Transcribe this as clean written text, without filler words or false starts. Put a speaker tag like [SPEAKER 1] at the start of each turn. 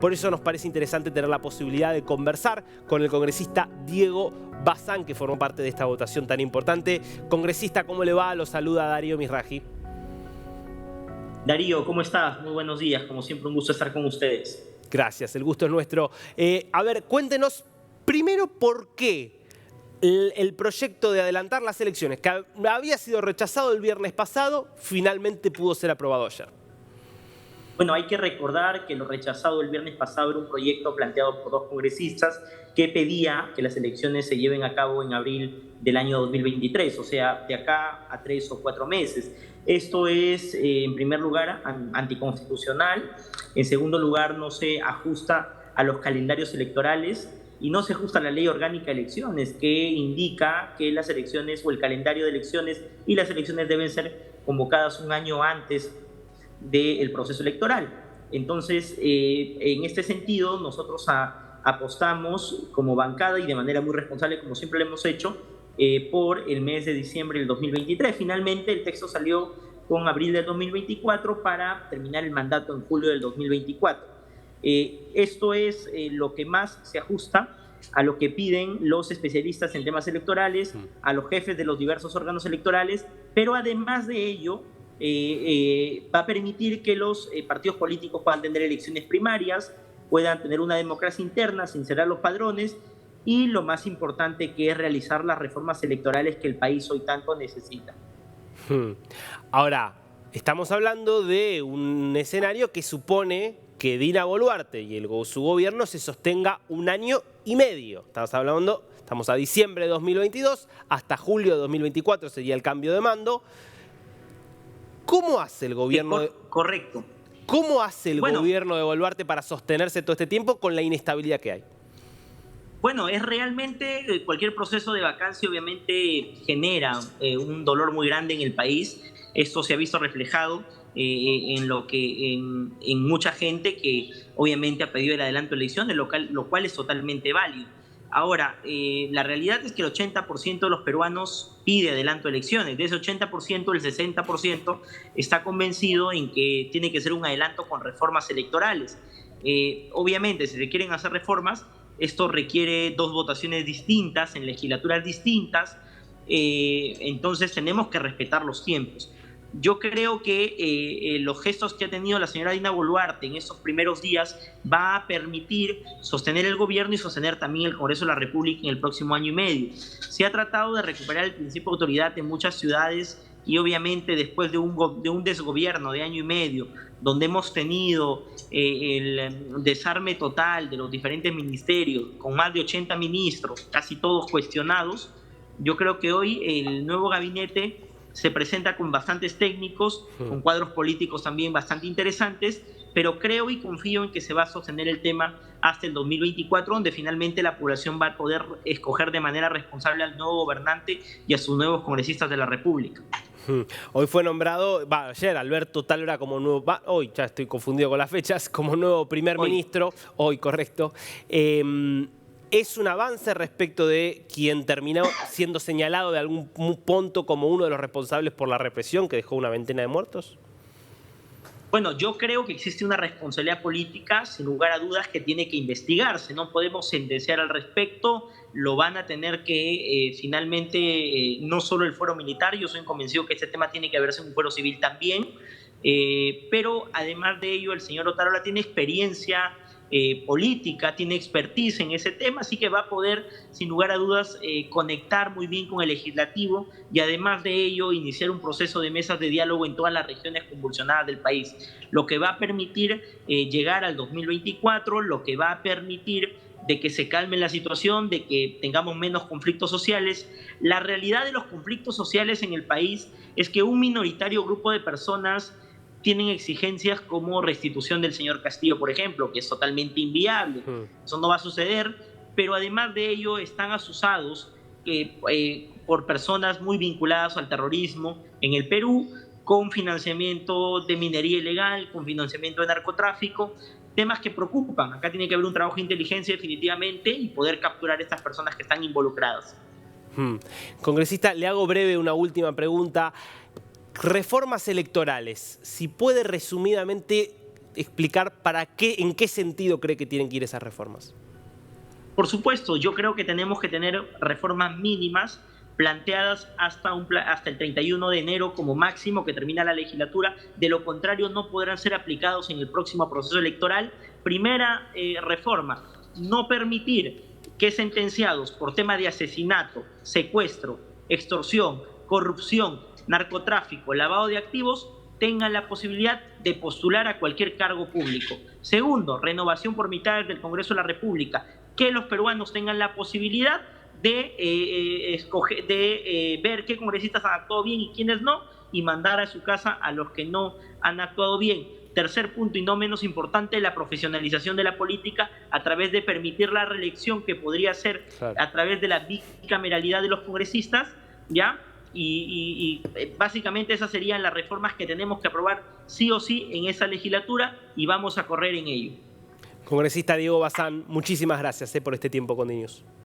[SPEAKER 1] Por eso nos parece interesante tener la posibilidad de conversar con el congresista Diego Bazán, que formó parte de esta votación tan importante. Congresista, ¿cómo le va? Lo saluda Darío Misraji.
[SPEAKER 2] Darío, ¿cómo estás? Muy buenos días. Como siempre, un gusto estar con ustedes.
[SPEAKER 1] Gracias, el gusto es nuestro. A ver, cuéntenos primero por qué el proyecto de adelantar las elecciones, que había sido rechazado el viernes pasado, finalmente pudo ser aprobado ayer.
[SPEAKER 2] Bueno, hay que recordar que lo rechazado el viernes pasado era un proyecto planteado por dos congresistas que pedía que las elecciones se lleven a cabo en abril del año 2023, o sea, de acá a 3 o 4 meses. Esto es, en primer lugar, anticonstitucional. En segundo lugar, no se ajusta a los calendarios electorales y no se ajusta a la ley orgánica de elecciones, que indica que las elecciones o el calendario de elecciones y las elecciones deben ser convocadas un año antes del proceso electoral. Entonces, en este sentido, nosotros apostamos como bancada y de manera muy responsable, como siempre lo hemos hecho, por el mes de diciembre del 2023. Finalmente, el texto salió con abril del 2024 para terminar el mandato en julio del 2024. Esto es lo que más se ajusta a lo que piden los especialistas en temas electorales, a los jefes de los diversos órganos electorales, pero además de ello, va a permitir que los partidos políticos puedan tener elecciones primarias, puedan tener una democracia interna, sincerar los padrones y lo más importante, que es realizar las reformas electorales que el país hoy tanto necesita.
[SPEAKER 1] Ahora, estamos hablando de un escenario que supone que Dina Boluarte y su gobierno se sostenga un año y medio. Estamos a diciembre de 2022, hasta julio de 2024 sería el cambio de mando. ¿Cómo hace el gobierno
[SPEAKER 2] Correcto.
[SPEAKER 1] ¿Cómo hace el gobierno de Boluarte para sostenerse todo este tiempo con la inestabilidad que hay?
[SPEAKER 2] Bueno, es realmente cualquier proceso de vacancia obviamente genera un dolor muy grande en el país. Esto se ha visto reflejado en mucha gente que obviamente ha pedido el adelanto de elecciones, lo cual es totalmente válido. Ahora, la realidad es que el 80% de los peruanos pide adelanto de elecciones. De ese 80%, el 60% está convencido en que tiene que ser un adelanto con reformas electorales. Obviamente, si se quieren hacer reformas, esto requiere 2 votaciones distintas en legislaturas distintas, entonces tenemos que respetar los tiempos. Yo creo que los gestos que ha tenido la señora Dina Boluarte en estos primeros días va a permitir sostener el gobierno y sostener también el Congreso de la República en el próximo año y medio. Se ha tratado de recuperar el principio de autoridad en muchas ciudades y obviamente después de un desgobierno de año y medio, donde hemos tenido el desarme total de los diferentes ministerios, con más de 80 ministros, casi todos cuestionados, yo creo que hoy el nuevo gabinete se presenta con bastantes técnicos, con cuadros políticos también bastante interesantes, pero creo y confío en que se va a sostener el tema hasta el 2024, donde finalmente la población va a poder escoger de manera responsable al nuevo gobernante y a sus nuevos congresistas de la República.
[SPEAKER 1] Hoy fue nombrado, ayer Alberto Talora como nuevo, hoy ya estoy confundido con las fechas, como nuevo primer ministro, hoy correcto. ¿Es un avance respecto de quien terminó siendo señalado de algún punto como uno de los responsables por la represión que dejó una veintena de muertos?
[SPEAKER 2] Bueno, yo creo que existe una responsabilidad política, sin lugar a dudas, que tiene que investigarse. No podemos sentenciar al respecto, lo van a tener que finalmente, no solo el fuero militar, yo soy convencido que este tema tiene que verse en un fuero civil también, pero además de ello el señor Otárola tiene experiencia política, tiene expertise en ese tema, así que va a poder, sin lugar a dudas, conectar muy bien con el legislativo y además de ello iniciar un proceso de mesas de diálogo en todas las regiones convulsionadas del país, lo que va a permitir llegar al 2024, lo que va a permitir de que se calme la situación, de que tengamos menos conflictos sociales. La realidad de los conflictos sociales en el país es que un minoritario grupo de personas tienen exigencias como restitución del señor Castillo, por ejemplo, que es totalmente inviable. Eso no va a suceder, pero además de ello están asusados por personas muy vinculadas al terrorismo en el Perú, con financiamiento de minería ilegal, con financiamiento de narcotráfico, temas que preocupan. Acá tiene que haber un trabajo de inteligencia definitivamente y poder capturar a estas personas que están involucradas.
[SPEAKER 1] Congresista, le hago breve una última pregunta. Reformas electorales, si puede resumidamente explicar en qué sentido cree que tienen que ir esas reformas.
[SPEAKER 2] Por supuesto, yo creo que tenemos que tener reformas mínimas planteadas hasta el 31 de enero como máximo que termina la legislatura. De lo contrario, no podrán ser aplicados en el próximo proceso electoral. Primera reforma, no permitir que sentenciados por tema de asesinato, secuestro, extorsión, corrupción, narcotráfico, lavado de activos, tengan la posibilidad de postular a cualquier cargo público. Segundo, renovación por mitad del Congreso de la República, que los peruanos tengan la posibilidad de ver qué congresistas han actuado bien y quiénes no, y mandar a su casa a los que no han actuado bien. Tercer punto, y no menos importante, la profesionalización de la política a través de permitir la reelección, que podría ser a través de la bicameralidad de los congresistas, ¿ya? Y básicamente esas serían las reformas que tenemos que aprobar sí o sí en esa legislatura, y vamos a correr en ello.
[SPEAKER 1] Congresista Diego Bazán, muchísimas gracias por este tiempo con DNews.